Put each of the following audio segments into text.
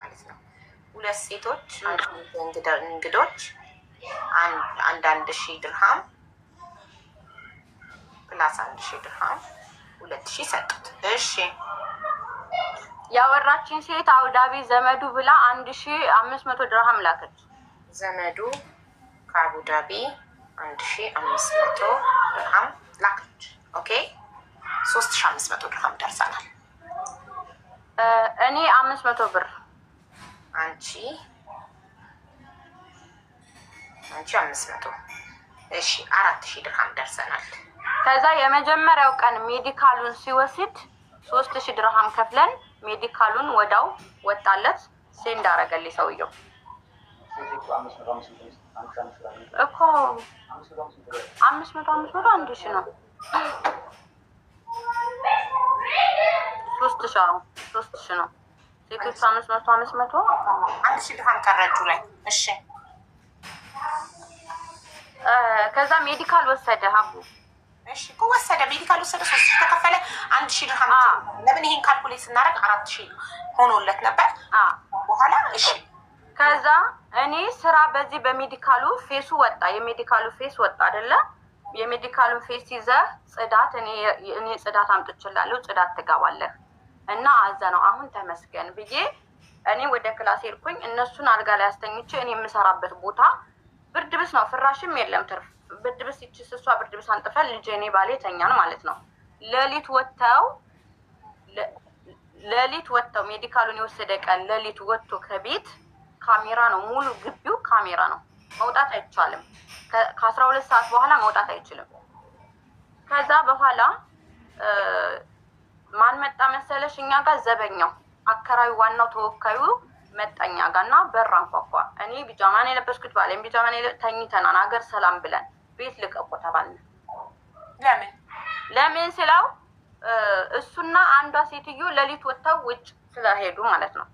ማለት ነው። 2 ሴቶች እንግዶች አንድ 1000 ድርሃም ፕላስ 1000 ድርሃም 2000 ሰጡት። እሺ ያወራችን ሴት አቡዳቢ ዘመዱ ብላ 1500 ድርሃም ላከች። ዘመዱ ከአቡዳቢ 1500 ድርሃም ላከች። ኦኬ 3500 ድርሃም ደርሰናል። እኔ 500 ብር አንቺ 500 እሺ 4000 ድርሃም ደርሰናል። ከዛ የመጀመሪያው ቀን ሜዲካሉን ሲወስድ 3000 ድርሃም ከፍለን ሜዲካሉን ወዳው ወጣለት ሴንድ አረገልኝ ሰውየው እኮ 500 አንድ ሺህ ነው 3000 ነው ሴቶች 500 1000 ድርሃም ቀረጁ ላይ እሺ ከዛ ሜዲካል ወሰደ ሀቡ እሺ ወሰደ ሜዲካል ወሰደ 3000 ተከፈለ 1000 ድርሃም ለምን ይሄን ካልኩሌት ስናደርግ 4000 ሆኖለት ነበር በኋላ እሺ ከዛ እኔ ስራ በዚህ በሜዲካሉ ፌሱ ወጣ የሜዲካሉ ፌስ ወጣ አይደለ የሜዲካሉ ፌስ ይዘህ ጽዳት እኔ ጽዳት አምጥቼላለሁ ጽዳት ትገባለህ እና አዘነው አሁን ተመስገን ብዬ እኔ ወደ ክላስ ሄድኩኝ እነሱን አልጋ ላይ አስተኝቼ እኔ የምሰራበት ቦታ ብርድ ብስ ነው ፍራሽም የለም ትርፍ ብርድ ብስ ይችስ እሷ ብርድ ብስ አንጥፈን ልጄ እኔ ባሌ ተኛን ማለት ነው ሌሊት ወጥተው ሜዲካሉን የወሰደ ቀን ሌሊት ወጥቶ ከቤት ካሜራ ነው ሙሉ ግቢው ካሜራ ነው መውጣት አይቻልም ከ12 ሰዓት በኋላ መውጣት አይችልም ከዛ በኋላ ማን መጣ መሰለሽ እኛ ጋር ዘበኛው አከራዩ ዋናው ተወካዩ መጣኛ ጋርና በር አንኳኳ እኔ ቢጃማን የለበስኩት ባሌም ቢጃማን ተኝተናል ሀገር ሰላም ብለን ቤት ልቀቁ ተባልን ለምን ስለው እሱና አንዷ ሴትዮ ሌሊት ወጥተው ውጭ ስለሄዱ ማለት ነው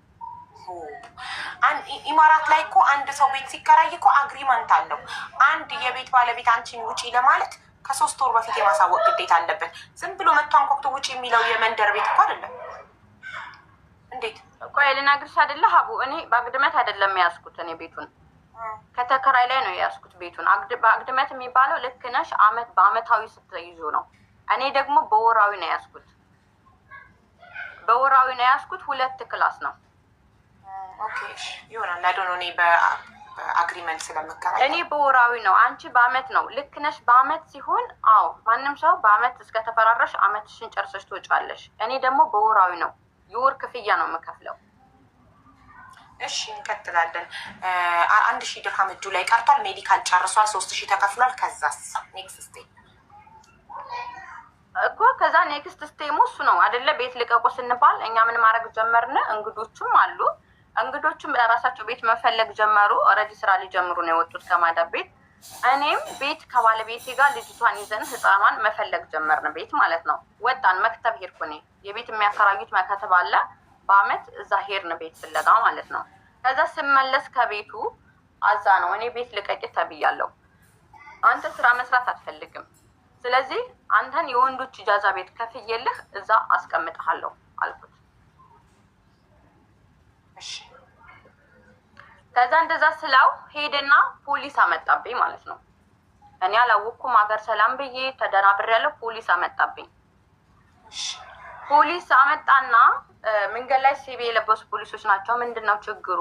ኢማራት ላይ እኮ አንድ ሰው ቤት ሲከራይ እኮ አግሪመንት አለው አንድ የቤት ባለቤት አንቺን ውጪ ለማለት ከ3 ወር በፊት የማሳወቅ ግዴታ አለበት ዝም ብሎ መጥቶ አንኳኩቶ ውጪ የሚለው የመንደር ቤት እኮ አይደለም እንዴት ቆይ ልነግርሽ አይደለ ሀቡ እኔ በአግድመት አይደለም ያስኩት እኔ ቤቱን ከተከራይ ላይ ነው ያስኩት ቤቱን በአግድመት የሚባለው ልክ ነሽ አመት በአመታዊ ስትይዙ ነው እኔ ደግሞ በወራዊ ነው ያስኩት ሁለት ክላስ ነው ኦኬ ይሆናል አይዶን እኔ በአግሪመንት ስለመከራይ እኔ በወራዊ ነው አንቺ በአመት ነው ልክ ነሽ በአመት ሲሆን አዎ ማንንም ሰው በአመት እስከ ተፈራረሽ አመትሽን ጨርሰሽ ትወጫለሽ እኔ ደግሞ በወራዊ ነው የወር ክፍያ ነው የምከፍለው እሺ እንቀጥላለን 1000 ድርሃም እጁ ላይ ቀርቷል ሜዲካል ጨርሷል 3000 ተከፍሏል ከዛስ ኔክስት ስቴፕ እኮ ከዛ ኔክስት ስቴፕ እሱ ነው አይደለ ቤት ልቀቁ ስንባል እኛ ምን ማድረግ ጀመርን እንግዶቹም አሉ እንግዶቹም ራሳቸው ቤት መፈለግ ጀመሩ ኦሬዲ ስራ ሊጀምሩ ነው የወጡት ከማዳብ ቤት እኔም ቤት ከባለቤቴ ጋር ልጅቷን ይዘን ህፃኗን መፈለግ ጀመርን ቤት ማለት ነው ወጣን መክተብ ሄድኩ እኔ የቤት የሚያከራዩት መከተብ አለ በአመት እዛ ሄድን ቤት ፍለጋ ማለት ነው ከዛ ስመለስ ከቤቱ አዛ ነው እኔ ቤት ልቀቂ ተብያለሁ አንተ ስራ መስራት አትፈልግም ስለዚህ አንተን የወንዶች ኢጃዛ ቤት ከፍዬልህ እዛ አስቀምጥሃለሁ አልኩት እሺ ከዛ እንደዛ ስላው ሄደና ፖሊስ አመጣብኝ ማለት ነው እኔ አላወኩም ሀገር ሰላም ብዬ ተደናብሬያለሁ ፖሊስ አመጣብኝ ፖሊስ አመጣና መንገድ ላይ ሲቪ የለበሱ ፖሊሶች ናቸው ምንድነው ችግሩ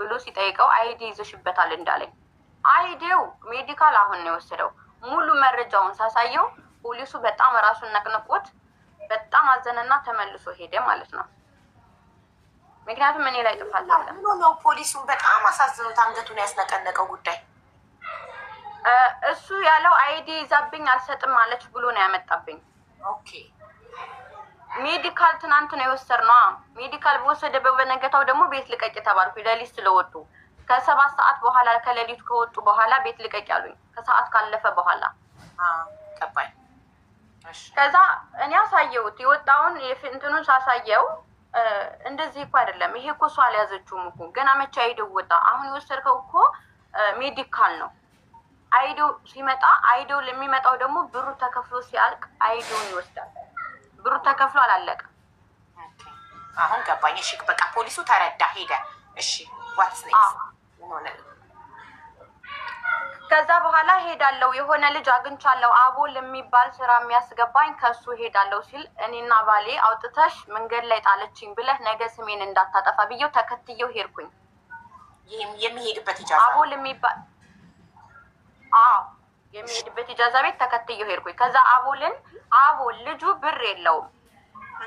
ብሎ ሲጠይቀው አይዲ ይዘሽበታል እንዳለኝ አይዲው ሜዲካል አሁን ነው የወሰደው ሙሉ መረጃውን ሳሳየው ፖሊሱ በጣም ራሱን ነቅነቆት በጣም አዘነና ተመልሶ ሄደ ማለት ነው ምክንያቱም እኔ ላይ ጥፋት አለ ነው ፖሊሱን በጣም አሳዝኖት አንገቱን ያስነቀነቀው ጉዳይ እሱ ያለው አይዲ ይዛብኝ አልሰጥም ማለች ብሎ ነው ያመጣብኝ ኦኬ ሜዲካል ትናንት ነው የወሰድነው ሜዲካል በወሰደ በነገታው ደግሞ ቤት ልቀቂ ተባልኩ ለሊት ስለወጡ ከ7 ሰዓት በኋላ ከሌሊቱ ከወጡ በኋላ ቤት ልቀቂ ያሉኝ ከሰዓት ካለፈ በኋላ ከባይ ከዛ እኔ አሳየሁት የወጣውን የፍንቱን ሳሳየው እንደዚህ እኮ አይደለም ይሄ እኮ ሷል ያዘችውም እኮ ገና መቼ አይደው ወጣ አሁን የወሰድከው እኮ ሜዲካል ነው አይዶ ሲመጣ አይዶ ለሚመጣው ደግሞ ብሩ ተከፍሎ ሲያልቅ አይዶን ይወስዳል ብሩ ተከፍሎ አላለቀ አሁን ገባኝ እሺ በቃ ፖሊሱ ተረዳ ሄደ እሺ ዋትስ ኔክስት? ከዛ በኋላ ሄዳለሁ። የሆነ ልጅ አግኝቻለሁ አቦል የሚባል ስራ የሚያስገባኝ ከሱ ሄዳለሁ ሲል እኔና ባሌ አውጥተሽ መንገድ ላይ ጣለችኝ ብለህ ነገ ስሜን እንዳታጠፋ ብዬው ተከትየው ሄድኩኝ። የሚሄድበት ኢጃዛ አቦል የሚባል የሚሄድበት ኢጃዛ ቤት ተከትየው ሄድኩኝ። ከዛ አቦል ልጁ ብር የለውም፣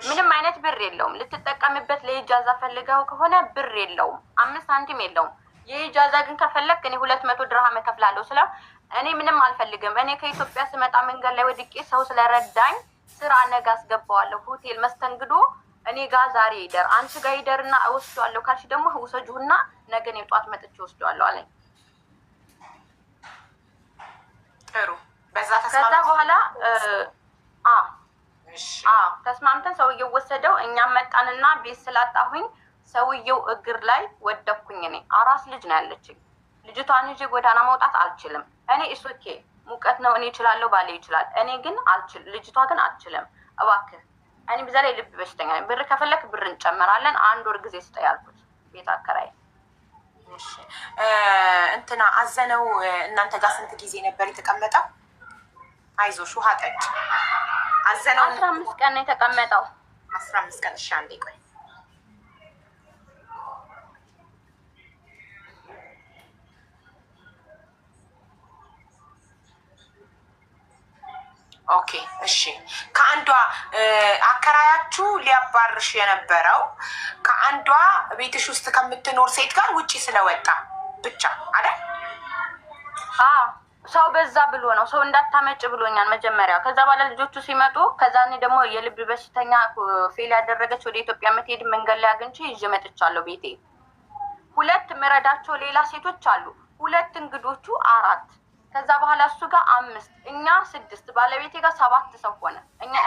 ምንም አይነት ብር የለውም። ልትጠቀምበት ለኢጃዛ ፈልገው ከሆነ ብር የለውም፣ 5 ሳንቲም የለውም። የኢጃዛ ግን ከፈለግ እኔ 200 ድርሃም እከፍላለሁ ስለው እኔ ምንም አልፈልግም፣ እኔ ከኢትዮጵያ ስመጣ መንገድ ላይ ወድቄ ሰው ስለረዳኝ ስራ ነገ አስገባዋለሁ፣ ሆቴል መስተንግዶ እኔ ጋር ዛሬ ይደር፣ አንቺ ጋር ይደርና እወስደዋለሁ ካልሽ ደግሞ ውሰጁና ነገ እኔ ጧት መጥቼ እወስደዋለሁ አለኝ። ጥሩ። ከዛ በኋላ ተስማምተን ሰውየው ወሰደው። እኛም መጣንና ቤት ስላጣሁኝ ሰውየው እግር ላይ ወደኩኝ። እኔ አራስ ልጅ ነው ያለችኝ። ልጅቷን ይዤ ጎዳና መውጣት አልችልም። እኔ እሱኬ ሙቀት ነው እኔ እችላለሁ፣ ባሌ ይችላል፣ እኔ ግን አልችል፣ ልጅቷ ግን አልችልም። እባክህ እኔ በዛ ላይ ልብ በሽተኛ ነኝ፣ ብር ከፈለክ ብር እንጨምራለን፣ 1 ወር ጊዜ ስጠኝ ያልኩት ቤት አከራይ። እንትና አዘነው እናንተ ጋር ስንት ጊዜ ነበር የተቀመጠው? አይዞሽ ውሃ ጠጭ። አዘነው 15 ቀን ነው የተቀመጠው። 15 ቀን። እሺ አንዴ ቆይ። ኦኬ እሺ። ከአንዷ አከራያችሁ ሊያባርሽ የነበረው ከአንዷ ቤትሽ ውስጥ ከምትኖር ሴት ጋር ውጪ ስለወጣ ብቻ አይደል? ሰው በዛ ብሎ ነው፣ ሰው እንዳታመጭ ብሎኛል መጀመሪያ። ከዛ በኋላ ልጆቹ ሲመጡ ከዛ እኔ ደግሞ የልብ በሽተኛ ፌል ያደረገች ወደ ኢትዮጵያ የምትሄድ መንገድ ላይ አግኝቼ ይዤ መጥቻለሁ ቤቴ። 2 ምረዳቸው ሌላ ሴቶች አሉ፣ 2 እንግዶቹ 4። ከዛ በኋላ እሱ ጋር 5 እኛ 6 ባለቤቴ ጋር 7 ሰው ሆነ።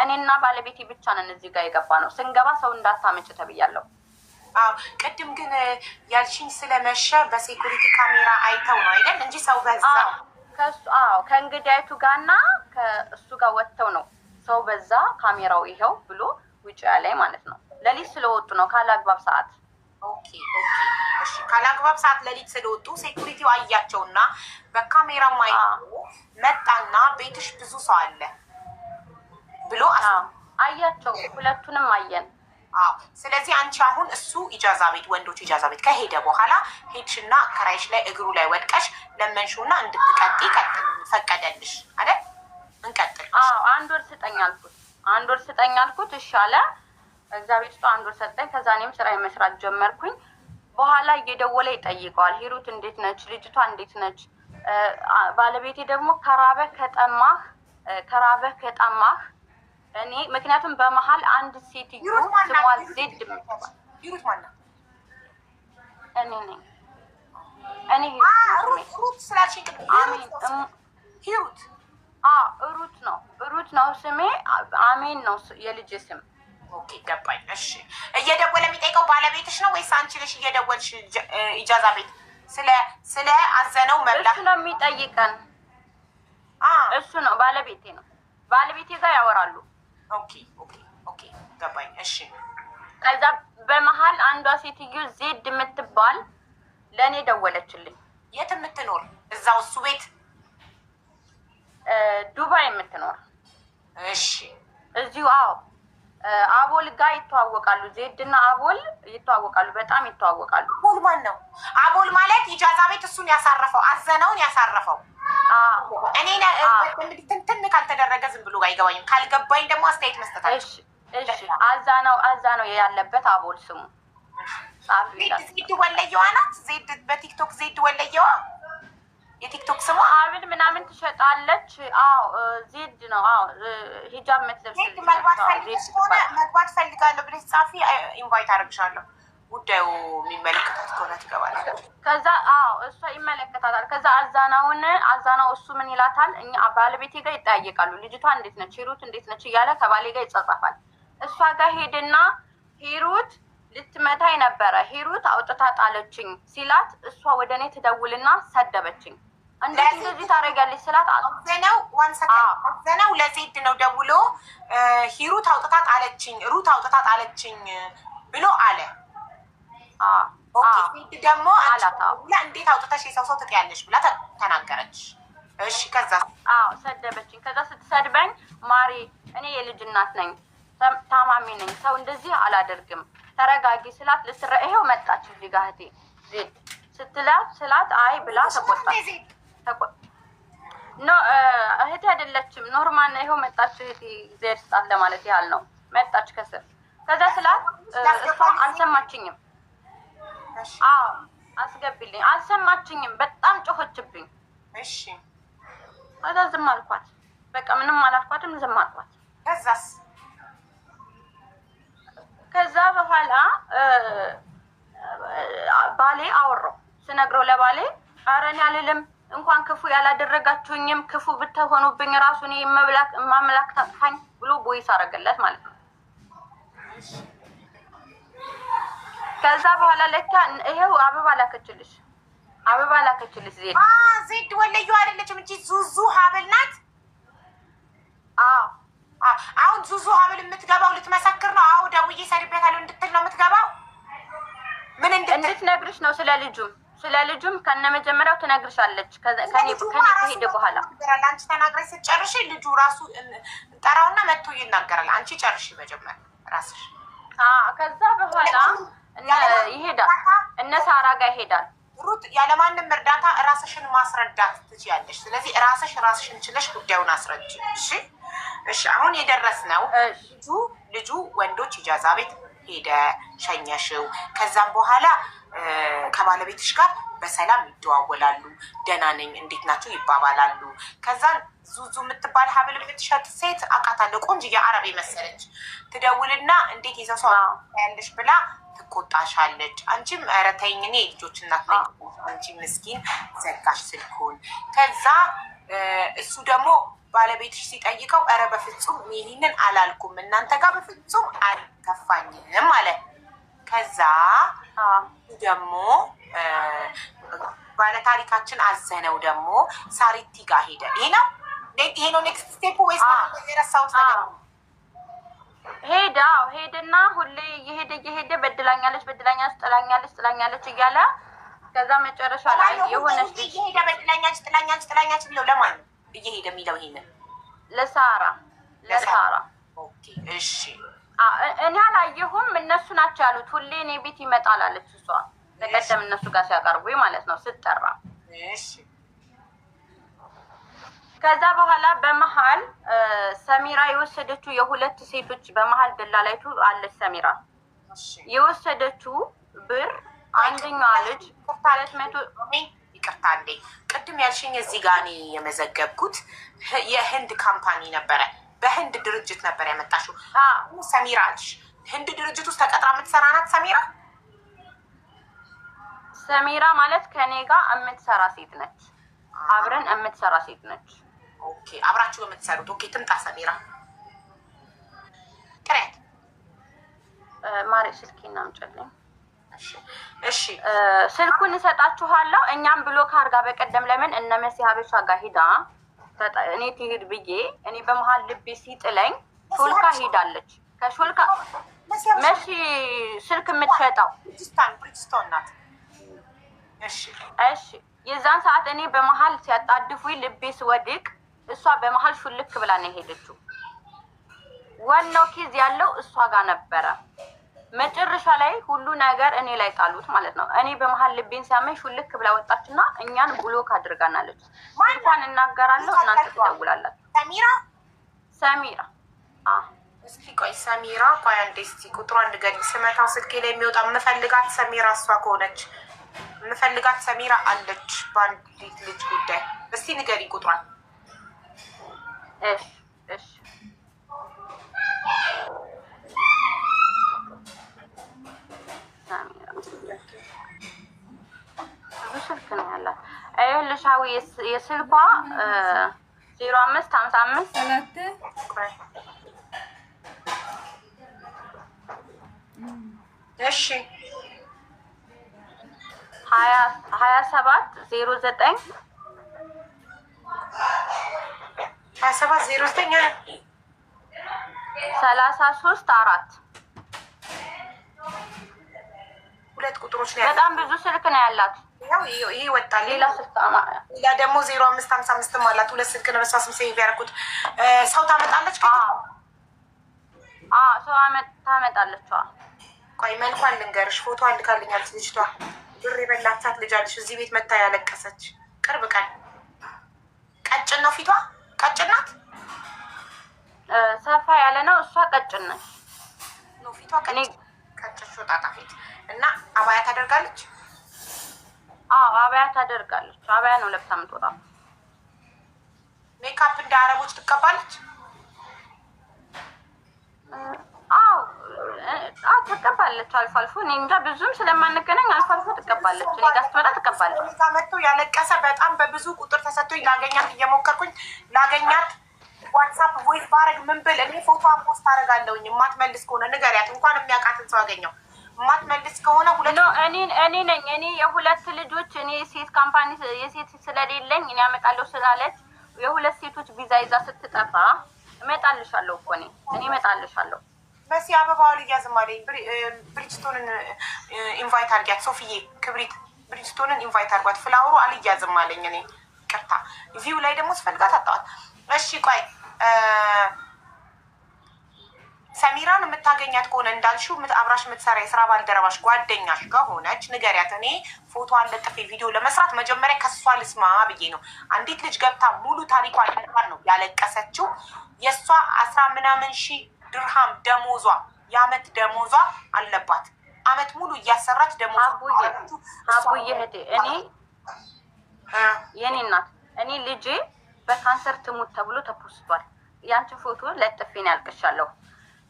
እኔና ባለቤቴ ብቻ ነን እዚህ ጋር የገባ ነው። ስንገባ ሰው እንዳታመጭ ተብያለሁ። ቅድም ግን ያልሽኝ ስለመሸ በሴኩሪቲ ካሜራ አይተው ነው አይደል? እንጂ ሰው በዛ ከእንግዳይቱ ጋርና ከእሱ ጋር ወጥተው ነው ሰው በዛ ካሜራው ይኸው ብሎ ውጭ ያለኝ ማለት ነው። ሌሊት ስለወጡ ነው ካላግባብ ሰዓት። ኦኬ እሺ። ካላግባብ ሰዓት ሌሊት ስለወጡ ሴኩሪቲው አያቸውና በካሜራ መጣና ቤትሽ ብዙ ሰው አለ ብሎ አያቸው። 2ቱንም አየን። ስለዚህ አንቺ አሁን እሱ ኢጃዛ ቤት ወንዶች ኢጃዛ ቤት ከሄደ በኋላ ሄድሽና አከራይሽ ላይ እግሩ ላይ ወድቀሽ ለመንሽውና እንድትቀጥይ ፈቀደልሽ አይደል? እንቀጥል። 1 ወር ስጠኝ አልኩት። 1 ወር ስጠኝ አልኩት። እሺ አለ። እዛ ቤት ውስጥ 1 ወር ሰጠኝ። ከዛ እኔም ስራ መስራት ጀመርኩኝ። በኋላ እየደወለ ይጠይቀዋል። ሂሩት እንዴት ነች? ልጅቷ እንዴት ነች? ባለቤቴ ደግሞ ከራበህ ከጠማህ እኔ ምክንያቱም በመሀል አንድ ሴትዮ ስሟ ዜድ ሂሩት ማናት? እኔ ነኝ። ሩት ስላልሽኝ ሂሩት ሩት ነው ስሜ። አሜን ነው የልጅ ስም። ኦኬ ገባኝ። እሺ እየደወለ የሚጠይቀው ባለቤትሽ ነው ወይስ አንቺ ነሽ እየደወልሽ ኢጃዛ ቤት ስለ አዘነው መብላት? እሱ ነው የሚጠይቀን። እሱ ነው ባለቤቴ ነው። ባለቤቴ ጋር ያወራሉ። ኦኬ ገባኝ። እሺ ከዛ በመሀል አንዷ ሴትዮ ዜድ የምትባል ለእኔ ደወለችልኝ። የት የምትኖር? እዛው እሱ ቤት ዱባይ የምትኖር። እሺ እዚሁ አቦል ጋር ይተዋወቃሉ። ዜድና አቦል ይተዋወቃሉ፣ በጣም ይተዋወቃሉ። አቦል ማን ነው? አቦል ማለት ኢጃዛ ቤት እሱን ያሳረፈው አዘነውን ያሳረፈው። እኔ እንትን ካልተደረገ ዝም ብሎ አይገባኝም። ካልገባኝ ደግሞ አስተያየት መስጠት አለ። እሺ አዛ ነው ያለበት አቦል ስሙ። ዜድ ወለየዋ ናት። ዜድ በቲክቶክ ዜድ ወለየዋ የቲክቶክ ስሙ ሀብል ምናምን ትሸጣለች። ዜድ ነው። ሂጃብ የምትለብስ መግባት ፈልጋለሁ ብለሽ ጻፊ፣ ኢንቫይት አደርግሻለሁ። ጉዳዩ የሚመለከታት ከሆነ ትገባለች። ከዛ እሷ ይመለከታታል። ከዛ አዛናው እሱ ምን ይላታል? እኛ ባለቤቴ ጋር ይጠያየቃሉ። ልጅቷ እንዴት ነች፣ ሂሩት እንዴት ነች እያለ ከባሌ ጋር ይጻጻፋል። እሷ ጋር ሄድና ሂሩት ልትመታኝ ነበረ፣ ሂሩት አውጥታ ጣለችኝ ሲላት እሷ ወደ እኔ ትደውልና ሰደበችኝ። እንደዚህ ታደርጊያለሽ ስላት አዘነው ለዜድ ነው ደውሎ ሂሩት አውጥታ ጣለችኝ ብሎ አለ። ኦኬ ደግሞ እንዴት አውጥተሽ የሰው ሰው ትጥያለሽ ብላ ተናገረች። እሺ ከዛ ሰደበችኝ። ከዛ ስትሰድበኝ ማሪ እኔ የልጅ እናት ነኝ፣ ታማሚ ነኝ፣ ሰው እንደዚህ አላደርግም፣ ተረጋጊ ስላት ይሄው መጣች እዚህ ጋር እህቴ ዜድ ስላት አይ ብላ ተቆጣች። እህቴ አይደለችም ኖርማል ነው። ይሄው መጣች እህቴ ዜድ ስጣት ለማለት ያህል ነው። መጣች ከስር። ከዛ ስላት እሷ አልሰማችኝም። አስገቢልኝ አልሰማችኝም። በጣም ጮኸችብኝ። እሺ ከዛ ዝም አልኳት። በቃ ምንም አላልኳትም፣ ዝም አልኳት። ከዛ በኋላ ባሌ አወራው። ስነግረው ለባሌ ኧረ እኔ አልልም፣ እንኳን ክፉ ያላደረጋችሁኝም ክፉ ብትሆኑብኝ ራሱ እኔ ማምላክ ታጥፋኝ ብሎ ቦይስ አደረገለት ማለት ነው። ከዛ በኋላ ለካ ይሄው አበባ ላከችልሽ ዜድ ወለዩ አይደለችም እንጂ ዙዙ ሀብል ናት። አሁን ዙዙ ሀብል የምትገባው ልትመሰክር ነው። ደውዬ ሰድቤታለሁ እንድትል ነው የምትገባው። ምን እንድትነግርሽ ነው። ስለ ልጁም ከነ መጀመሪያው ትነግርሻለች። ከኔ ከሄደ በኋላ አንቺ ተናግረሽ ስትጨርሽ ልጁ ራሱ ጠራውና መጥቶ ይናገራል። አንቺ ጨርሽ መጀመሪያ ራስሽ። ከዛ በኋላ ይሄዳል፣ እነ ሳራ ጋር ይሄዳል። ሩት ያለማንም እርዳታ ራስሽን ማስረዳት ትችያለሽ። ስለዚህ ራስሽን ችለሽ ጉዳዩን አስረጅ። እሺ አሁን የደረስነው ልጁ ወንዶች ኢጃዛ ቤት ሄደ፣ ሸኘሽው። ከዛም በኋላ ከባለቤትሽ ጋር በሰላም ይደዋወላሉ። ደህና ነኝ እንዴት ናቸው ይባባላሉ። ከዛን ዙዙ የምትባል ሀብል የምትሸጥ ሴት አውቃታለሁ፣ ቆንጆዬ አረብ መሰለች። ትደውልና እንዴት የሰው ሰው ያለሽ ብላ ትቆጣሻለች። አንቺም ኧረ ተይኝ እኔ የልጆች እናት ነኝ። አንቺ ምስኪን ዘጋሽ ስልኩን። ከዛ እሱ ደግሞ ባለቤትሽ ሲጠይቀው ኧረ በፍጹም ይህንን አላልኩም፣ እናንተ ጋር በፍጹም አልከፋኝም አለ። ከዛ ደግሞ ባለታሪካችን አዘነው ደግሞ ሳሪቲ ጋር ሄደ። ይሄ ነው ኔክስት ስቴፕ ወይስ የረሳሁት ነገር? ሄደና ሁሌ እየሄደ በድላኛለች፣ ጥላኛለች እያለ ከዛ መጨረሻ ላይ የሆነች ልጅ እየሄደ በድላኛለች ብለው ለማን እየሄደ የሚለው? ይሄንን ለሳራ። ኦኬ እሺ። እኔ አላየሁም፣ እነሱ ናቸው ያሉት። ሁሌ እኔ ቤት ይመጣል አለች እሷ። በቀደም እነሱ ጋር ሲያቀርቡ ማለት ነው ስጠራ። እሺ ከዛ በኋላ በመሀል ሰሚራ የወሰደችው የሁለት ሴቶች በመሀል ደላላይቱ አለች። ሰሚራ የወሰደችው ብር አንደኛዋ ልጅ 200 ይቅርታ እንዴ ቅድም ያልሽኝ እዚህ ጋር እኔ የመዘገብኩት የህንድ ካምፓኒ ነበረ፣ በህንድ ድርጅት ነበር ያመጣሽው። ሰሚራ አልሽ። ህንድ ድርጅት ውስጥ ተቀጥራ የምትሰራ ናት ሰሚራ? ሰሚራ ማለት ከኔ ጋር የምትሰራ ሴት ነች፣ አብረን የምትሰራ ሴት ነች። ኦኬ አብራችሁ የምትሰሩት። ኦኬ ትምጣ ሰሚራ። ቅሬት ማሪ ስልኬን አምጪልኝ። እሺ ስልኩን እሰጣችኋለሁ። እኛም ብሎክ አድርጋ በቀደም ለምን እነ መሲ ሀበሻ ጋር ሂዳ እኔ ትሄድ ብዬ እኔ በመሀል ልቤ ሲጥለኝ ሾልካ ሄዳለች። ከሾልካ መሲ ስልክ የምትሸጠው ብሪጅስቶን ናት። እሺ የዛን ሰዓት እኔ በመሀል ሲያጣድፉኝ ልቤ ስወድቅ እሷ በመሀል ሹልክ ብላ ነው የሄደችው። ዋናው ኬዝ ያለው እሷ ጋር ነበረ። መጨረሻ ላይ ሁሉ ነገር እኔ ላይ ጣሉት ማለት ነው። እኔ በመሀል ልቤን ሲያመኝ ሹልክ ብላ ወጣችና እኛን ብሎክ አድርጋናለች። እንኳን እናገራለሁ እናንተ ትደውላላችሁ። ሰሚራ እስኪ ቆይ ሰሚራ ቆይ አንዴ እስኪ ቁጥሯን ንገሪኝ። ስመታው ስልኬ ላይ የሚወጣ የምፈልጋት ሰሚራ እሷ ከሆነች የምፈልጋት ሰሚራ አለች በአንዲት ልጅ ጉዳይ። እስቲ ንገሪኝ ቁጥሯን። እሺ ስልክ ነው ያላት። ይኸውልሻዊ የስልኳ 0555 እሺ 27 09 27 09 33 4 2 ቁጥሮች ነው ያላት። በጣም ብዙ ስልክ ነው ያላት። ያው ይሄ ወጣል። ሌላ ስልክ ሌላ ደግሞ 0555 አላት። 2 ስልክ ነው በሷ ስም ሴቭ ያደረኩት። ሰው ታመጣለች። ሰው ታመጣለች። ቆይ መልኳን ልንገርሽ። ፎቶ አልካልኛለች ልጅቷ። ብር የበላቻት ልጅ አለች እዚህ ቤት መታ ያለቀሰች ቅርብ ቀን። ቀጭን ነው ፊቷ። ቀጭን ናት። ሰፋ ያለ ነው። እሷ ቀጭን ነች ነው ፊቷ። ቀጭን ሾጣጣ ፊት እና አባያ ታደርጋለች። አባያ ታደርጋለች። አባያ ነው ለብሳ የምትወጣው። ሜካፕ እንደ አረቦች ትቀባለች። ትቀባለች አልፎ አልፎ። እኔ እንጃ ብዙም ስለማንገናኝ አልፎ አልፎ ትቀባለች። እኔ ጋር ስትመጣ ትቀባለች። እኔ ጋር መጥቶ ያለቀሰ በጣም በብዙ ቁጥር ተሰጥቶኝ ላገኛት እየሞከርኩኝ ላገኛት ዋትሳፕ ቮይስ ባረግ ምን ብል እኔ ፎቶዋን ፖስት አደርጋለሁኝ። የማትመልስ ከሆነ ንገሪያት። እንኳን የሚያውቃትን ሰው አገኘው። የማትመልስ ከሆነ እኔ ነኝ። እኔ የሁለት ልጆች እኔ ሴት ካምፓኒ የሴት ስለሌለኝ እኔ አመጣለሁ ስላለች የሁለት ሴቶች ቪዛ ይዛ ስትጠፋ እመጣልሻለሁ እኮ እኔ እመጣልሻለሁ። መሲ አበባዋ ልያዝም አለኝ። ብሪጅስቶንን ኢንቫይት አድርጊያት። ሶፊዬ ክብሪት ብሪጅስቶንን ኢንቫይት አድርጓት። ፍላወሩ አልያዝም አለኝ። እኔ ቅርታ ቪው ላይ ደግሞ ስፈልጋት አጣዋት። እሺ ቆይ ሰሚራን የምታገኛት ከሆነ እንዳልሽው አብራሽ የምትሰራ የስራ ባልደረባሽ ጓደኛሽ ከሆነች ንገሪያት። እኔ ፎቶዋን ለጥፌ ቪዲዮ ለመስራት መጀመሪያ ከሷ ልስማ ብዬ ነው። አንዲት ልጅ ገብታ ሙሉ ታሪኳን ነግሯን ነው ያለቀሰችው። የእሷ 10 ምናምን ሺህ ድርሃም ደሞዟ የአመት ደሞዟ አለባት። አመት ሙሉ እያሰራች ደሞዟ አቡዬ እህቴ እኔ የኔ እናት እኔ ልጄ በካንሰር ትሙት ተብሎ ተፖስቷል። ያንቺን ፎቶ ለጥፌን ያልቅሻለሁ።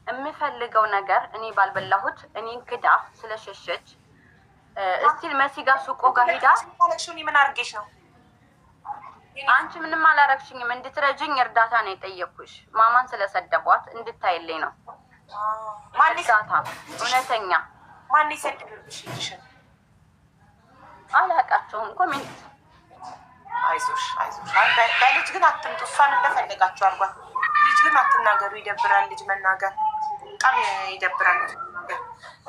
የምፈልገው ነገር እኔ ባልበላሁት እኔ ክዳ ስለሸሸች እስቲል መሲ ጋር ሱቆ ጋር ሄዳ ምን አድርጌሽ ነው? አንቺ ምንም አላረግሽኝም። እንድትረጅኝ እርዳታ ነው የጠየኩሽ። ማማን ስለሰደቧት እንድታይልኝ ነው እርዳታ። እውነተኛ ማን ይሰድብሽ? አላውቃቸውም። ኮሜንት አይዞሽ አይዞሽ። በልጅ ግን አትምጡ። እሷን እንደፈለጋችሁ አድርጓት። ልጅ ግን አትናገሩ። ይደብራል። ልጅ መናገር በጣም ይደብራል።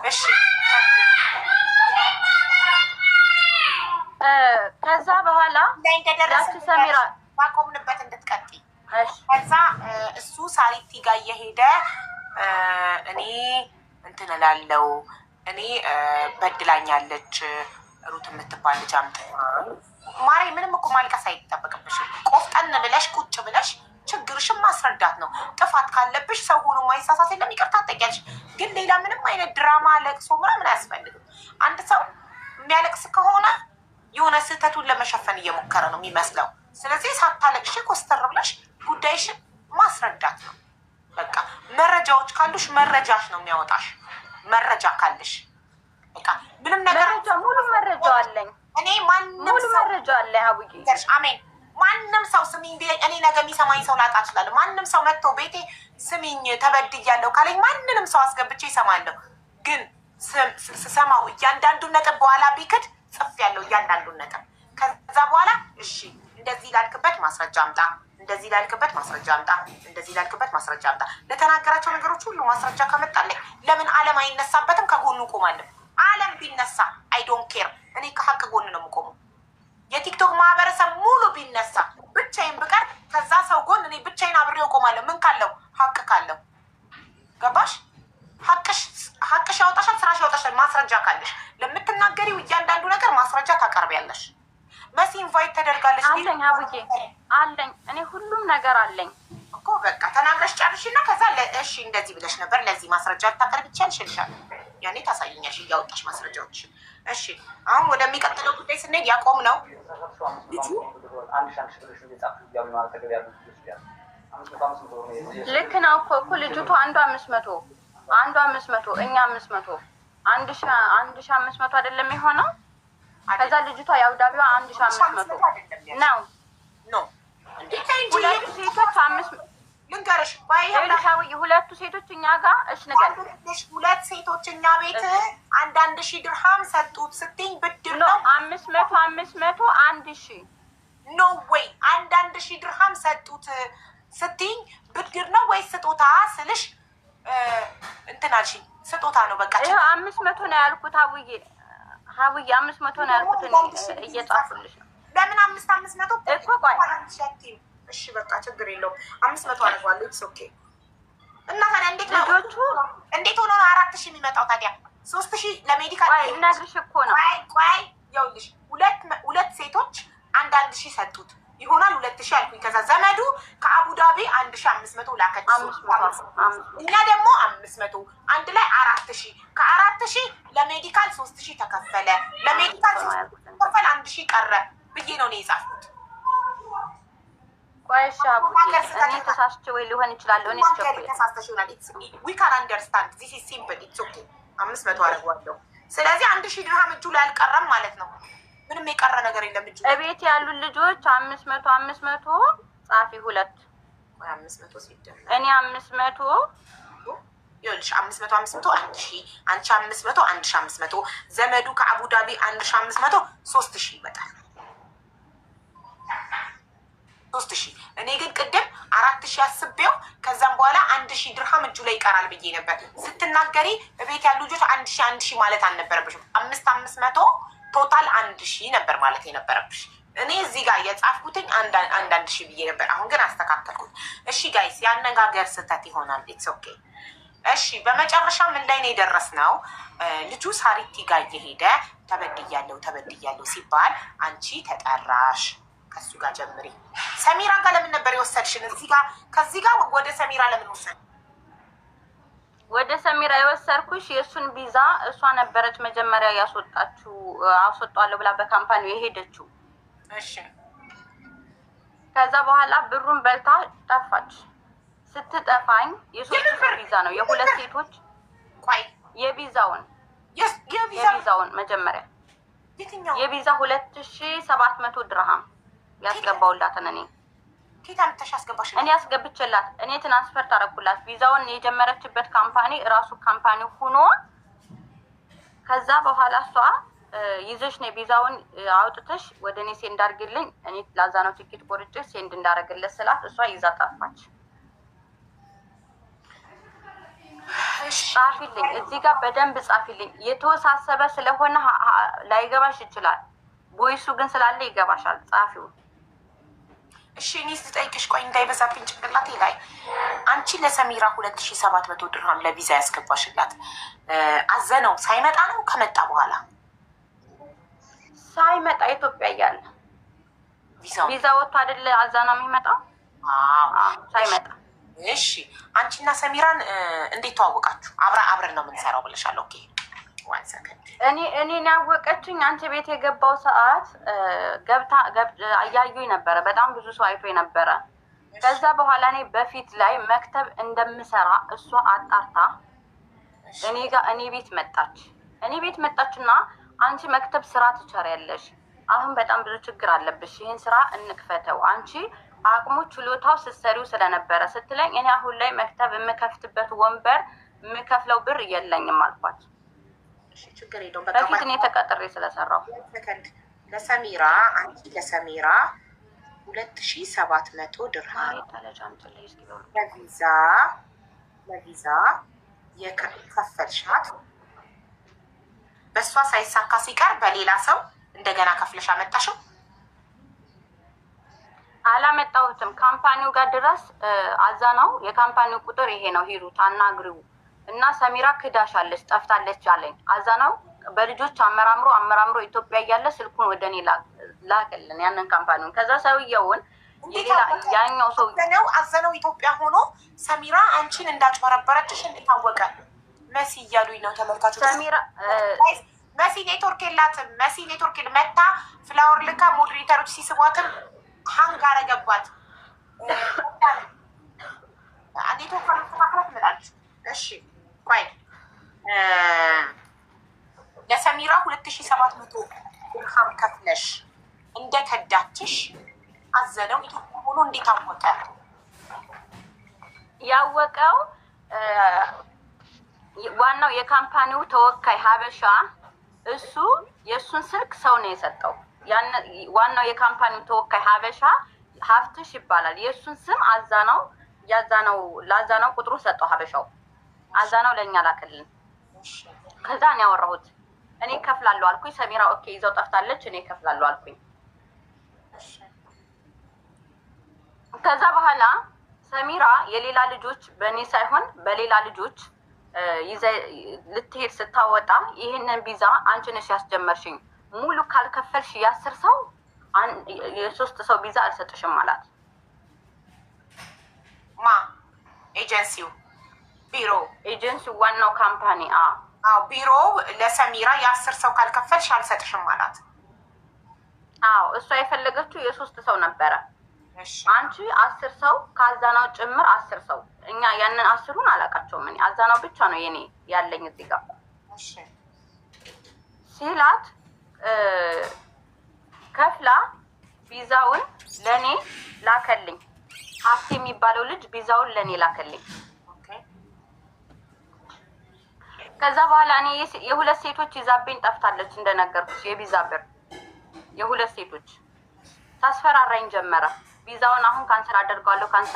እሺ ከዛ በኋላ እንደደረሰ ሰሚራ ባቆምንበት እንድትቀጥይ። ከዛ እሱ ሳሪቲ ጋር እየሄደ እኔ እንትን እላለው እኔ በድላኛለች ሩት የምትባል ልጅ አምጥ ማሬ። ምንም እኮ ማልቀስ አይጠበቅብሽም። ቆፍጠን ብለሽ ቁጭ ብለሽ ችግርሽን ማስረዳት ነው። ጥፋት ካለብሽ ሰው ሆኖ ማይሳሳት የለም ይቅርታ ትጠይቂያለሽ። ግን ሌላ ምንም አይነት ድራማ ለቅሶ ምናምን አያስፈልግም። አንድ ሰው የሚያለቅስ ከሆነ የሆነ ስህተቱን ለመሸፈን እየሞከረ ነው የሚመስለው። ስለዚህ ሳታለቅሽ ኮስተር ብለሽ ጉዳይሽን ማስረዳት ነው በቃ። መረጃዎች ካሉሽ መረጃሽ ነው የሚያወጣሽ። መረጃ ካለሽ በቃ ምንም ነገር ሙሉ መረጃ አለኝ እኔ። ማንም ሰው መረጃ አለ አቡዬ። አሜን። ማንም ሰው ስሚኝ ቢለኝ እኔ ነገ የሚሰማኝ ሰው ላጣ እችላለሁ። ማንም ሰው መጥቶ ቤቴ ስሚኝ ተበድያለሁ ካለኝ ማንንም ሰው አስገብቼ ይሰማለሁ። ግን ስሰማው እያንዳንዱን ነጥብ በኋላ ቢክድ ጽፍ ያለው እያንዳንዱን ነጥብ። ከዛ በኋላ እሺ እንደዚህ ላልክበት ማስረጃ አምጣ፣ እንደዚህ ላልክበት ማስረጃ አምጣ፣ እንደዚህ ላልክበት ማስረጃ አምጣ። ለተናገራቸው ነገሮች ሁሉ ማስረጃ ከመጣለኝ ለምን ዓለም አይነሳበትም? ከጎኑ እቆማለሁ። ዓለም ቢነሳ አይ ዶንት ኬር። እኔ ከሀቅ ጎን ነው የምቆመው። የቲክቶክ ማህበረሰብ ሙሉ ቢነሳ ብቻዬን ብቀር ከዛ ሰው ጎን እኔ ብቻዬን አብሬው እቆማለሁ። ምን ካለው? ሀቅ ካለው። ገባሽ? ሀቅሽ ያወጣሻል፣ ስራሽ ያወጣሻል። ማስረጃ ካለሽ ለምትናገሪው እያንዳንዱ ነገር ማስረጃ ታቀርቢያለሽ። መሲ ኢንቫይት ተደርጋለች። አለኝ አቡዬ አለኝ። እኔ ሁሉም ነገር አለኝ እኮ በቃ ተናግረሽ ጨርሽና ከዛ እሺ እንደዚህ ብለሽ ነበር ለዚህ ማስረጃ ልታቀርብ ይቻልሽ ይልሻል። ያኔ ታሳይኛሽ እያወጣሽ ማስረጃዎች። እሺ አሁን ወደሚቀጥለው ጉዳይ ስንሄድ ያቆም ነው ልጁ ልክ ነው እኮ ልጅቱ አንዷ 500 እኛ 500 1,500 አይደለም የሆነው። ከዛ ልጅቷ የአውዳቢዋ 1,500 ነው። ሁለቱ ሴቶች 5 ልንገርሽ ሁለቱ ሴቶች እኛ ጋር ሁለት ሴቶች እኛ ቤት 1,000 ድርሃም ሰጡት ስትይኝ ብድር ነው። 500 1,000 ኖ ወይ 1,000 ድርሃም ሰጡት ስትይኝ ብድር ነው ወይ ስጦታ ስልሽ እንትን አልሽኝ። ስጦታ ነው በቃ። 500 ነው ያልኩት አቡዬ። ሀቡዬ 500 ነው ያልኩት እየጻፉልሽ ነው። ለምን 500 እኮ ቆይ እሺ በቃ ችግር የለውም 500 አድርጓለሁ። ኢትስ ኦኬ። እና ታዲያ እንዴት ነው ልጆቹ እንዴት ሆኖ ነው 4000 የሚመጣው ታዲያ? 3000 ለሜዲካል እናግርሽ እኮ ነው። ቆይ ይኸውልሽ ሁለት ሴቶች 1000 ሰጡት ይሆናል 2000 አልኩኝ። ከዛ ዘመዱ ከአቡዳቢ 1500 ላከች። እኛ ደግሞ 500 አንድ ላይ 4000 ከ4000 ለሜዲካል 3000 ተከፈለ። ለሜዲካል 3000 ተከፈለ 1000 ቀረ ብዬ ነው እኔ የጻፍኩት። ቆይሻ እኔ ተሳስቼ ወይ ሊሆን ይችላል። እኔ ተሳስተሽ ይሆናል። ዊ ካን አንደርስታንድ ዚስ ኢዝ ሲምፕል ኢትስ ኦኬ። 500 አደርገዋለሁ። ስለዚህ 1000 ድርሃም እጁ ላይ አልቀረም ማለት ነው። ምንም የቀረ ነገር የለም። እጁ እቤት ያሉ ልጆች 500 ጻፊ 2 500 ሲደመር እኔ 500 ይኸውልሽ 500 1000 አንቺ 500 1500 ዘመዱ ከአቡዳቢ 1500 3000 ይመጣል። 3000 እኔ ግን ቅድም 4000 አስቤው ከዛም በኋላ 1000 ድርሃም እጁ ላይ ይቀራል ብዬ ነበር። ስትናገሪ እቤት ያሉ ልጆች 1000 ማለት አልነበረብሽም። 500 ቶታል 1000 ነበር ማለት የነበረብሽ። እኔ እዚህ ጋር የጻፍኩትኝ አንድ ሺህ ብዬ ነበር። አሁን ግን አስተካከልኩት። እሺ ጋይስ ያነጋገር ስህተት ይሆናል። ኢትስ ኦኬ። እሺ በመጨረሻ ምን ላይ ነው የደረስነው? ልጁ ሳሪቲ ጋር እየሄደ ተበድያለሁ ሲባል አንቺ ተጠራሽ። ከሱ ጋር ጀምሪ። ሰሚራ ጋር ለምን ነበር የወሰድሽን? ከዚህ ጋር ወደ ሰሚራ ለምን ወሰድ? ወደ ሰሚራ የወሰድኩሽ የእሱን ቪዛ እሷ ነበረች መጀመሪያ አስወጣለሁ ብላ በካምፓኒው የሄደችው። እሺ ከዛ በኋላ ብሩን በልታ ጠፋች። ስትጠፋኝ የሶስት ቪዛ ነው የሁለት ሴቶች ቆይ የቪዛውን መጀመሪያ የቪዛ 2700 ድርሃም ያስገባውላትን እኔ ኬታ ምተሽ አስገባሽ? እኔ አስገብቼላት እኔ ትራንስፈር ታረኩላት። ቪዛውን የጀመረችበት ካምፓኒ ራሱ ካምፓኒ ሆኖ ከዛ በኋላ እሷ ይዘሽ ነው ቪዛውን አውጥተሽ ወደ እኔ ሴንድ አድርግልኝ፣ እኔ ላዛ ነው ቲኬት ቆርጬ ሴንድ እንዳደረግለት ስላት እሷ ይዛ ጠፋች። ጻፊልኝ፣ እዚህ ጋር በደንብ ጻፊልኝ። የተወሳሰበ ስለሆነ ላይገባሽ ይችላል። ቦይሱ ግን ስላለ ይገባሻል። ጻፊው እሺ እኔ ስጠይቅሽ ቆይ እንዳይበዛብኝ ጭንቅላቴ ላይ አንቺ ለሰሚራ 2700 ድርሃም ለቪዛ ያስገባሽላት አዘነው ሳይመጣ ነው ከመጣ በኋላ? ሳይመጣ ኢትዮጵያ እያለ ቪዛ ወጥቶ አይደለ አዛና የሚመጣው? ሳይመጣ። እሺ አንቺና ሰሚራን እንዴት ተዋወቃችሁ? አብረን ነው የምንሰራው ብለሻል። ኦኬ እኔን ያወቀችኝ አንቺ ቤት የገባው ሰዓት ገብታ አያዩኝ ነበረ። በጣም ብዙ ሰው አይቶ ነበረ። ከዛ በኋላ እኔ በፊት ላይ መክተብ እንደምሰራ እሷ አጣርታ እኔ ቤት መጣችና አንቺ መክተብ ስራ ትችያለሽ፣ አሁን በጣም ብዙ ችግር አለብሽ፣ ይህን ስራ እንክፈተው፣ አንቺ አቅሙ ችሎታው ስትሰሪው ስለነበረ ስትለኝ እኔ አሁን ላይ መክተብ የምከፍትበት ወንበር የምከፍለው ብር የለኝም አልኳት። ችግር የለውም በፊት እኔ ተቀጥሬ ስለሰራው ለሰሚራ 2700 ድርሃም ለቪዛ የከፈልሻት በእሷ ሳይሳካ ሲቀር በሌላ ሰው እንደገና ከፍለሽ አመጣሽው? አላመጣሁትም። ካምፓኒው ጋር ድረስ አዛናው የካምፓኒው ቁጥር ይሄ ነው፣ ሂዱ ታናግሪው እና ሰሚራ ክዳሻለች ጠፍታለች አለኝ። አዛናው በልጆች አመራምሮ ኢትዮጵያ እያለ ስልኩን ወደ እኔ ላከልን ያንን ካምፓኒውን። ከዛ ሰውየውን ያኛው ሰው አዘነው ኢትዮጵያ ሆኖ ሰሚራ አንቺን እንዳጭበረበረችሽ እንድታወቀ መሲ እያሉኝ ነው ተመልካቾች። ሰሚራ መሲ ኔትወርክ የላትም። መሲ ኔትወርክ መታ ፍላወር ልካ ሞዴሬተሮች ሲስቧትም ሀንግ አረገባት። ኔትወርክ ማስተካከላት ምላችሁ። እሺ ቆይ ለሰሚራ 2700 ድርሃም ከፍለሽ እንደ ከዳችሽ አዘነው ኢትዮጵያ ሆኖ እንዴት አወቀ? ያወቀው ዋናው የካምፓኒው ተወካይ ሀበሻ፣ እሱ የእሱን ስልክ ሰው ነው የሰጠው። ዋናው የካምፓኒው ተወካይ ሀበሻ ሀፍትሽ ይባላል። የእሱን ስም ለአዛናው ቁጥሩ ሰጠው ሀበሻው። አዛናው ለእኛ ላክልን። ከዛ እኔ ያወራሁት እኔ ከፍላለሁ አልኩኝ። ሰሚራ ኦኬ ይዘው ጠፍታለች፣ እኔ ከፍላለሁ አልኩኝ። ከዛ በኋላ ሰሚራ የሌላ ልጆች በእኔ ሳይሆን በሌላ ልጆች ልትሄድ ስታወጣ ይህንን ቪዛ አንቺ ነሽ ያስጀመርሽኝ፣ ሙሉ ካልከፈልሽ የ10 ሰው የ3 ሰው ቪዛ አልሰጥሽም አላት። ማ ኤጀንሲው ቢሮ ኤጀንሲው ዋናው ካምፓኒ ቢሮ ለሰሚራ የ10 ሰው ካልከፈልሽ አልሰጥሽም አላት። እሷ የፈለገችው የ3 ሰው ነበረ። አንቺ 10 ሰው ከአዛናው ጭምር 10 ሰው። እኛ ያንን 10ሩን አላውቃቸውም እኔ አዛናው ብቻ ነው የኔ ያለኝ እዚህ ጋር ሲላት ከፍላ ቪዛውን ለኔ ላከልኝ። ሀፍቴ የሚባለው ልጅ ቪዛውን ለኔ ላከልኝ። ከዛ በኋላ እኔ የሁለት ሴቶች ይዛብኝ ጠፍታለች እንደነገርኩሽ የቪዛ ብር የሁለት ሴቶች ታስፈራራኝ ጀመረ። ቪዛውን አሁን ካንሰል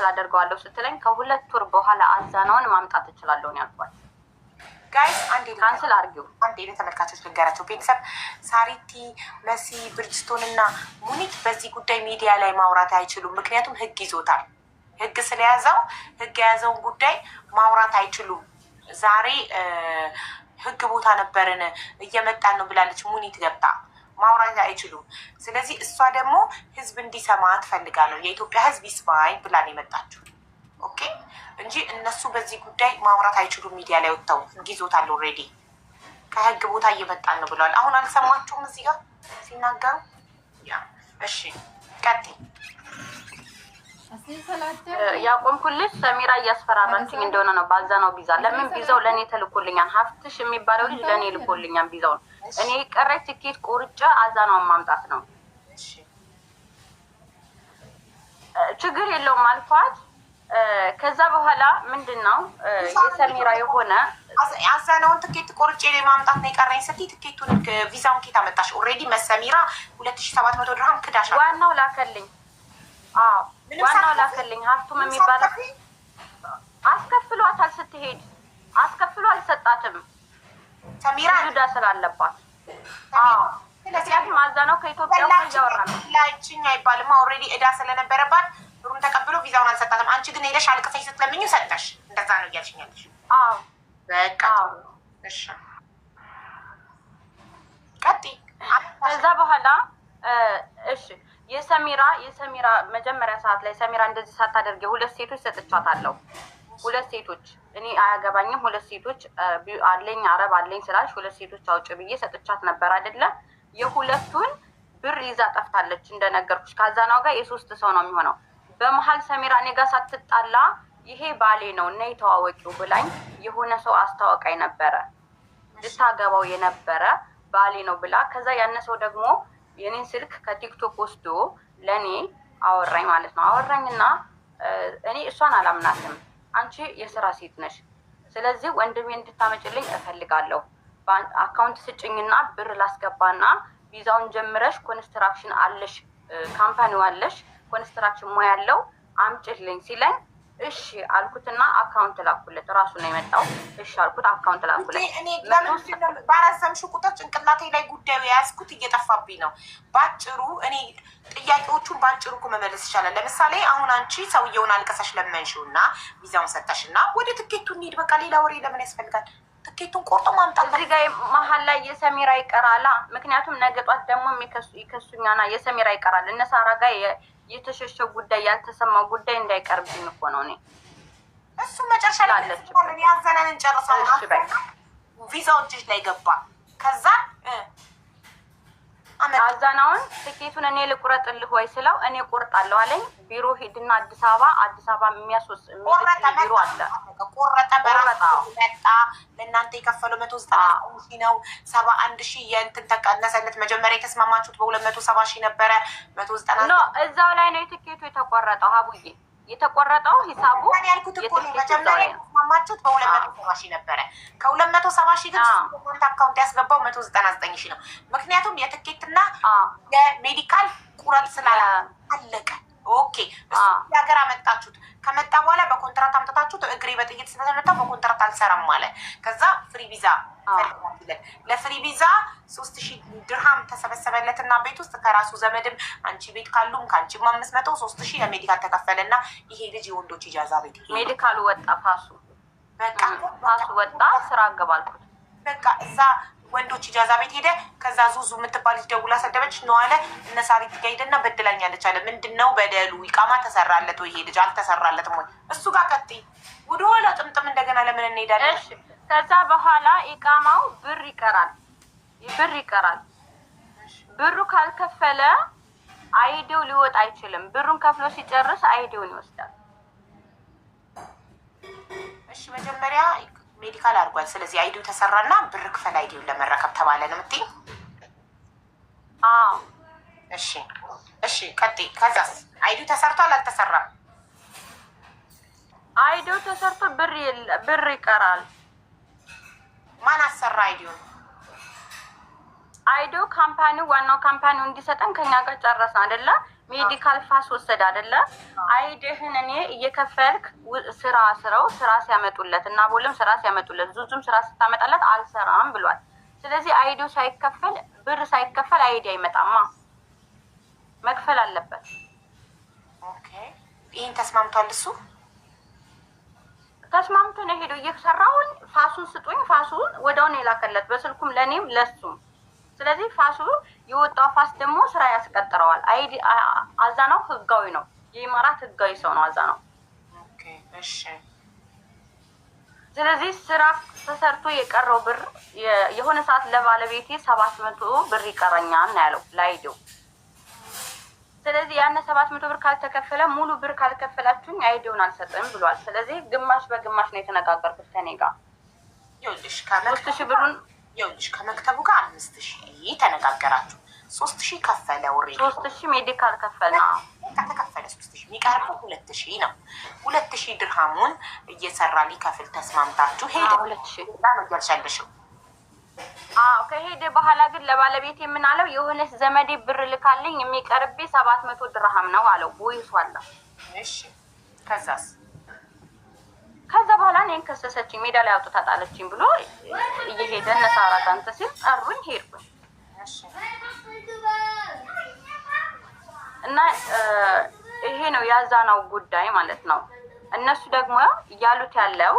አደርገዋለሁ ስትለኝ ከ2 ወር በኋላ አዛናውን ማምጣት እችላለሁ ነው ያልኳት። ጋይስ አንዴ ካንሰል አድርጊው። አንዴ ለተመልካቾች ልንገራቸው። ቤተሰብ ሳሪቲ፣ መሲ፣ ብርጅስቶን እና ሙኒት በዚህ ጉዳይ ሚዲያ ላይ ማውራት አይችሉም። ምክንያቱም ህግ ይዞታል። ህግ ስለያዘው ህግ የያዘውን ጉዳይ ማውራት አይችሉም። ዛሬ ህግ ቦታ ነበርን እየመጣን ነው ብላለች ሙኒት ገብታ ማውራት አይችሉም። ስለዚህ እሷ ደግሞ ህዝብ እንዲሰማ ትፈልጋለሁ። የኢትዮጵያ ህዝብ ይስማኝ ብላን የመጣችው ኦኬ እንጂ እነሱ በዚህ ጉዳይ ማውራት አይችሉም። ሚዲያ ላይ ወጥተው ህግ ይዞታል። ኦልሬዲ ከህግ ቦታ እየመጣን ነው ብለዋል። አሁን አልሰማችሁም እዚህ ጋር ሲናገሩ? እሺ ቀጥይ። ያቆምኩልሽ ሰሚራ እያስፈራራችኝ እንደሆነ ነው። ባዛናው ቪዛ ለምን ቪዛው ለእኔ ተልኮልኛል። ሀፍትሽ የሚባለው ልጅ ለእኔ ልኮልኛል ቪዛውን። እኔ ቀረች ትኬት ቆርጬ አዛናውን ማምጣት ነው። ችግር የለውም አልኳት። ከዛ በኋላ ምንድን ነው የሰሚራ የሆነ አዛናውን ትኬት ቆርጬ ማምጣት ነው የቀረኝ ስትይ ትኬቱን ቪዛውን ኬት አመጣሽ? ኦልሬዲ መሰሚራ 2700 ድርሃም ክዳሽ ዋናው ላከልኝ። ዋናው ላከልኝ። ሀፍቱም የሚባለው አስከፍሏታል። ስትሄድ አስከፍሎ አልሰጣትም ሰሚራ ጁዳ ስላለባት። ምክንያቱም አዛናው ከኢትዮጵያ እያወራ ነው ላይችኛ አይባልም። ኦልሬዲ እዳ ስለነበረባት ብሩን ተቀብሎ ቪዛውን አልሰጣትም። አንቺ ግን ሄደሽ አልቅሰሽ ስትለምኙ ሰጠሽ። እንደዛ ነው እያልሽኛለሽ? በቃ እሺ ቀጥይ። ከዛ በኋላ እሺ የሰሚራ መጀመሪያ ሰዓት ላይ ሰሚራ እንደዚህ ሳታደርግ 2 ሴቶች ሰጥቻታለሁ። 2 ሴቶች እኔ አያገባኝም። 2 ሴቶች አለኝ አረብ አለኝ ስላልሽ 2 ሴቶች አውጭ ብዬ ሰጥቻት ነበር አይደለ? የሁለቱን ብር ይዛ ጠፍታለች እንደነገርኩሽ። ከአዛናው ጋር የ3 ሰው ነው የሚሆነው። በመሀል ሰሚራ እኔ ጋር ሳትጣላ ይሄ ባሌ ነው እና የተዋወቂው ብላኝ የሆነ ሰው አስታወቃኝ ነበረ። ልታገባው የነበረ ባሌ ነው ብላ ከዛ ያነ ሰው ደግሞ የኔን ስልክ ከቲክቶክ ወስዶ ለኔ አወራኝ ማለት ነው። አወራኝና እኔ እሷን አላምናትም። አንቺ የስራ ሴት ነሽ፣ ስለዚህ ወንድሜ እንድታመጭልኝ እፈልጋለሁ። አካውንት ስጭኝና ብር ላስገባና ቪዛውን ጀምረሽ ኮንስትራክሽን አለሽ፣ ካምፓኒው አለሽ፣ ኮንስትራክሽን ሙያ ያለው አምጭልኝ ሲለኝ እሺ አልኩትና አካውንት ላኩለት። ራሱ ነው የመጣው። እሺ አልኩት፣ አካውንት ላኩለት። እኔ ለምን ባራዘምሽው ቁጥር ጭንቅላቴ ላይ ጉዳዩ የያዝኩት እየጠፋብኝ ነው። ባጭሩ እኔ ጥያቄዎቹን ባጭሩ እኮ መመለስ ይቻላል። ለምሳሌ አሁን አንቺ ሰውየውን አልቀሰሽ ለመንሽው እና ቪዛውን ሰጠሽ እና ወደ ትኬቱ እንሂድ። በቃ ሌላ ወሬ ለምን ያስፈልጋል? ትኬቱን ቆርጦ ማምጣት። እዚህ ጋር መሀል ላይ የሰሚራ ይቀራላ። ምክንያቱም ነገ ጧት ደግሞ ይከሱኛና የሰሚራ ይቀራል። እነ ሳራ ጋር የተሸሸው ጉዳይ ያልተሰማው ጉዳይ እንዳይቀርብኝ እኮ ነው። እኔ እሱ መጨረሻ ላይ ያዘነን እንጨርሳለን። ቪዛው እጅሽ ላይ ገባ። ከዛ አዛናውን ትኬቱን እኔ ልቁረጥልህ ወይ ስለው እኔ ቆርጣለሁ አለኝ። ቢሮ ሄድና አዲስ አበባ የሚያስወስ ቢሮ አለ። ቆረጠ። በራሱ መጣ። ለእናንተ የከፈለው 190,000 ነው። 71,000 የእንትን ተቀነሰለት። መጀመሪያ የተስማማችሁት በ270,000 ነበረ። 190 ነው። እዛው ላይ ነው የትኬቱ የተቆረጠው። ሀቡዬ የተቆረጠው ሂሳቡ ያልኩት እኮ ነው። መጀመሪያ የተስማማችሁት በ270,000 ነበረ። ከ270,000 ግን ኮንት አካውንት ያስገባው 199,000 ነው። ምክንያቱም የትኬትና የሜዲካል ቁረጥ ስላለ አለቀ። ኦኬ እሱ ሀገር አመጣችሁት። ከመጣ በኋላ በኮንትራት አምጥታችሁት እግሬ በጥይት ስለተመታ በኮንትራት አልሰራም ማለት ከዛ ፍሪ ቪዛ ፈልጋለን። ለፍሪ ቪዛ 3000 ድርሃም ተሰበሰበለትና ቤት ውስጥ ከራሱ ዘመድም አንቺ ቤት ካሉም ከአንቺም 500 3000 ለሜዲካል ተከፈለና ይሄ ልጅ የወንዶች ኢጃዛ ቤት ሜዲካሉ ወጣ። ፋሱ በቃ ፋሱ ወጣ። ስራ አገባልኩት። በቃ እዛ ወንዶች ኢጃዛ ቤት ሄደ። ከዛ ዙዙ የምትባል ልጅ ደውላ ሰደበች ነው አለ። እነ ሳሪት ጋር ሄደና በድላኛለች አለ። ምንድነው በደሉ? ኢቃማ ተሰራለት ወይ? ይሄ ልጅ አልተሰራለትም ወይ? እሱ ጋር ቀጥይ ወደኋላ ጥምጥም እንደገና ለምን እንሄዳለን? እሺ ከዛ በኋላ ኢቃማው ብር ይቀራል። ብሩ ካልከፈለ አይዲው ሊወጣ አይችልም። ብሩን ከፍሎ ሲጨርስ አይዲውን ይወስዳል። እሺ መጀመሪያ ሜዲካል አድርጓል። ስለዚህ አይዲው ተሰራና ብር ክፈል አይዲውን ለመረከብ ተባለ ነው የምትይኝ? አዎ እሺ ቀጥይ። ከዛስ አይዲው ተሰርቷል አልተሰራም? አይዲው ተሰርቶ ብር ይቀራል። ማን አሰራ አይዲውን? አይዲው ካምፓኒው ዋናው ካምፓኒው እንዲሰጠን ከኛ ጋር ጨረስን አይደለ? ሜዲካል ፋስ ወሰድ አይደለ? አይዲህን እኔ እየከፈልክ ስራ ሲያመጡለት እና ቦለም ስራ ሲያመጡለት ዙዙም ስራ ስታመጣለት አልሰራም ብሏል። ስለዚህ አይዲው ሳይከፈል ብር ሳይከፈል አይዲ አይመጣማ፣ መክፈል አለበት። ኦኬ ይሄን ተስማምቷል እሱ? ተስማምቶ ነው ሄዶ እየሰራውን ፋሱን ስጡኝ፣ ፋሱን ወደውን የላከለት በስልኩም ለኔም ለሱም። ስለዚህ ፋሱ የወጣው ፋስ ደግሞ ስራ ያስቀጥረዋል። አይዲ አዛናው ህጋዊ ነው፣ የኢማራት ህጋዊ ሰው ነው አዛናው። ኦኬ እሺ። ስለዚህ ስራ ተሰርቶ የቀረው ብር የሆነ ሰዓት ለባለቤቴ 700 ብር ይቀረኛል ነው ያለው ላይዲው። ስለዚህ ያነ 700 ብር ካልተከፈለ ሙሉ ብር ካልከፈላችሁኝ አይዲውን አልሰጥም ብሏል። ስለዚህ ግማሽ በግማሽ ነው የተነጋገርኩት ከኔ ጋር። ይኸውልሽ 3000 ብሩን ከመክተቡ ጋር 5000 ተነጋገራችሁ። 3000 ከፈለ። ወሬ 3000 ሜዲካል ከፈለ። ከተከፈለ 3000 የሚቀርበው 2000 ነው። 2000 ድርሃሙን እየሰራ ሊከፍል ተስማምታችሁ ሄደ። 2000 ነው ያልሻለሽው? ከሄደ በኋላ ግን ለባለቤት የምናለው የሆነስ ዘመዴ ብር ልካልኝ የሚቀርብ 700 ድርሃም ነው አለው። ወይሷላ። እሺ ከዛስ? ከዛ በኋላ እኔን ከሰሰችኝ፣ ሜዳ ላይ አውጥታ ጣለችኝ ብሎ እየሄደ ነሳራ ጋንተ ሲል ጠሩኝ፣ ሄድኩኝ። እና ይሄ ነው ያዛናው ጉዳይ ማለት ነው። እነሱ ደግሞ እያሉት ያለው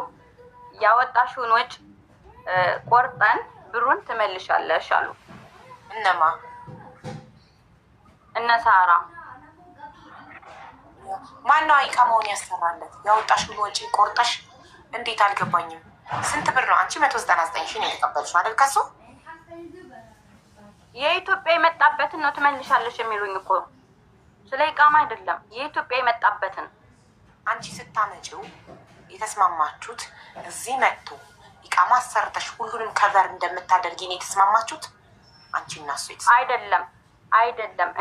ያወጣሽውን ወጭ ቆርጠን ብሩን ትመልሻለሽ አሉ። እነማ? እነ ሳራ። ማነው ኢቃማውን ያሰራለት? ያወጣሽውን ወጪ ቆርጠሽ? እንዴት አልገባኝም። ስንት ብር ነው? አንቺ 199 ሺህ ነው የተቀበልሽው አይደል? ከሱ የኢትዮጵያ የመጣበትን ነው ትመልሻለሽ የሚሉኝ እኮ ስለ ኢቃማ አይደለም። የኢትዮጵያ የመጣበትን አንቺ ስታመጪው የተስማማችሁት እዚህ መጥቶ ኢቃማ አሰርተሽ ሁሉንም ከቨር እንደምታደርጊ ነው የተስማማችሁት? አንቺ እና እሱ አይደለም።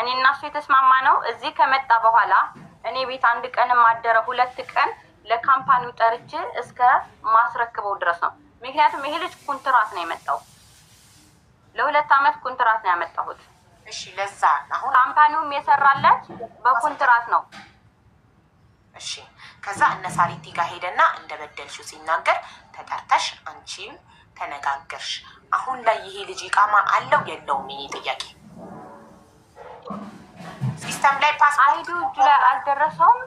እኔ እና እሱ የተስማማ ነው እዚህ ከመጣ በኋላ እኔ ቤት 1 ቀን ማደረ 2 ቀን ለካምፓኒው ጠርቼ እስከ ማስረክበው ድረስ ነው። ምክንያቱም ይሄ ልጅ ኮንትራት ነው የመጣው፣ ለ2 አመት ኮንትራት ነው ያመጣሁት። እሺ ለዛ አሁን ካምፓኒውም የሰራለት በኮንትራት ነው። እሺ ከዛ እነ ሳሪቲ ጋር ሄደና እንደበደልሽው ሲናገር ተጠርተሽ አንቺም ተነጋገርሽ። አሁን ላይ ይሄ ልጅ ኢቃማ አለው የለውም? የኔ ጥያቄ ሲስተም ላይ ፓስ አይዲው እጁ ላይ አልደረሰውም።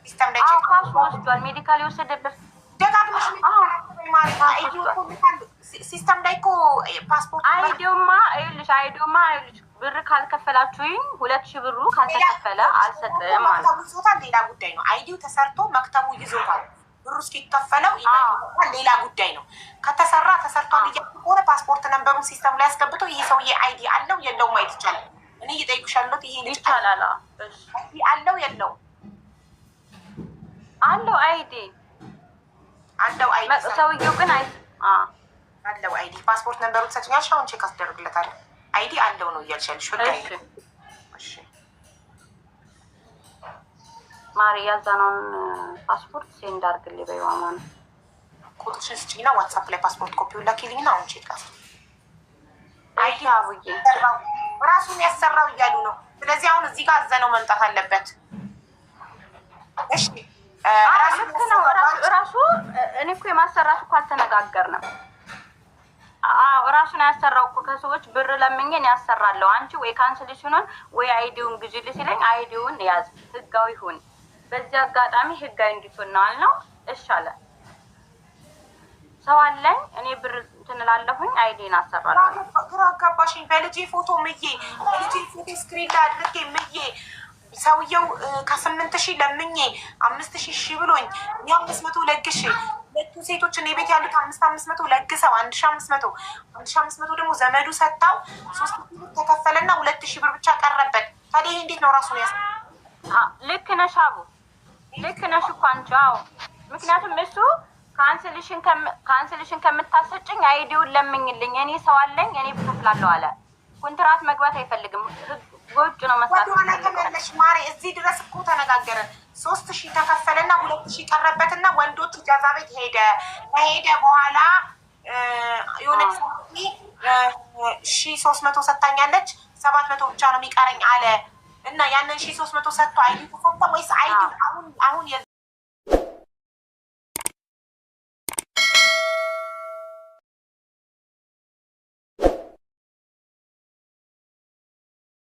ሲስተም ላይ ፓስ ወስዷል። ሜዲካል የወሰደበት ደጋግመሽ ሲስተም ላይ እኮ ፓስፖርት አይዲውማ ይኸውልሽ ብር ካልከፈላችሁኝ 2000 ብሩ ካልተከፈለ አልሰጥም ማለት ነው። ይዞታል፣ ሌላ ጉዳይ ነው። አይዲው ተሰርቶ መክተቡ ይዞታል። ብሩ እስኪከፈለው ሌላ ጉዳይ ነው። ከተሰራ ተሰርቷል እያሉ ከሆነ ፓስፖርት ነንበሩን ሲስተም ላይ አስገብቶ ይሄ ሰውዬ አይዲ አለው የለውም ማየት ይቻላል። እኔ እየጠየኩሻለሁ። ይሄ ልጅ ይቻላል አለው የለውም? አለው አይዲ አለው አይዲ። ሰውዬው ግን አለው አይዲ። ፓስፖርት ነንበሩን ትሰጪኛለሽ? አሁን ቼክ አስደርግለታለሁ። አይዲ አለው ነው እያልሻለሽ? እሺ ማሪ ያዛነውን ፓስፖርት ሴንድ አድርግልኝ በይዋማ ነው። ቁጥርሽን ስጪኝና ዋትሳፕ ላይ ፓስፖርት ኮፒውን ላኪልኝና አሁን ቼክ አይዲ አቡዬ ራሱን ያሰራው እያሉ ነው። ስለዚህ አሁን እዚህ ጋር አዘነው መምጣት አለበት። እሺ ልክ ነው። ራሱ እኔ እኮ የማሰራት እኮ አልተነጋገርንም። ራሱን ያሰራው እኮ ከሰዎች ብር ለምኜን ያሰራለሁ። አንቺ ወይ ካንስል ሲሆን ወይ አይዲውን ግዢልኝ ሲለኝ አይዲውን ያዝ ህጋዊ ሁን። በዚህ አጋጣሚ ህጋዊ እንዲሆን ነው አልነው። እሺ አለ። ሰው አለኝ እኔ ብር እንትን እላለሁኝ አይዲን አሰራለሁ። ግራ አጋባሽኝ። በልጄ ፎቶ ምዬ በልጄ ፎቶ ስክሪን ላይ አድርጌ ምዬ ሰውየው ከ8,000 ለምኜ 5,000 ብሎኝ 500 ለግሼ ሁለቱ ሴቶች እኔ ቤት ያሉት 500 ለግሰው 1,500 ደግሞ ዘመዱ ሰጥታው 3,000 ብር ተከፈለና 2,000 ብር ብቻ ቀረበት። ታዲያ ይሄ እንዴት ነው ራሱ ነው? ልክ ነሽ አቡ፣ ልክ ነሽ እኮ አንቺ። አዎ ምክንያቱም እሱ ካንስሌሽን ከምታሰጭኝ አይዲውን ለምኝልኝ እኔ ሰው አለኝ እኔ ብከፍላለሁ አለ። ኮንትራት መግባት አይፈልግም። ጎጭ ነው መስራት። ወደኋላ ተመለሽ ማሬ። እዚህ ድረስ እኮ ተነጋገረን። 3,000 ተከፈለና 2,000 ቀረበትና ወንዶች ጃዛ ቤት ሄደ። ከሄደ በኋላ የሆነች 1,300 ሰጥታኛለች 700 ብቻ ነው የሚቀረኝ አለ እና ያንን 1,300 ሰጥቶ አይዲ ተሰጠ ወይስ አይዲ አሁን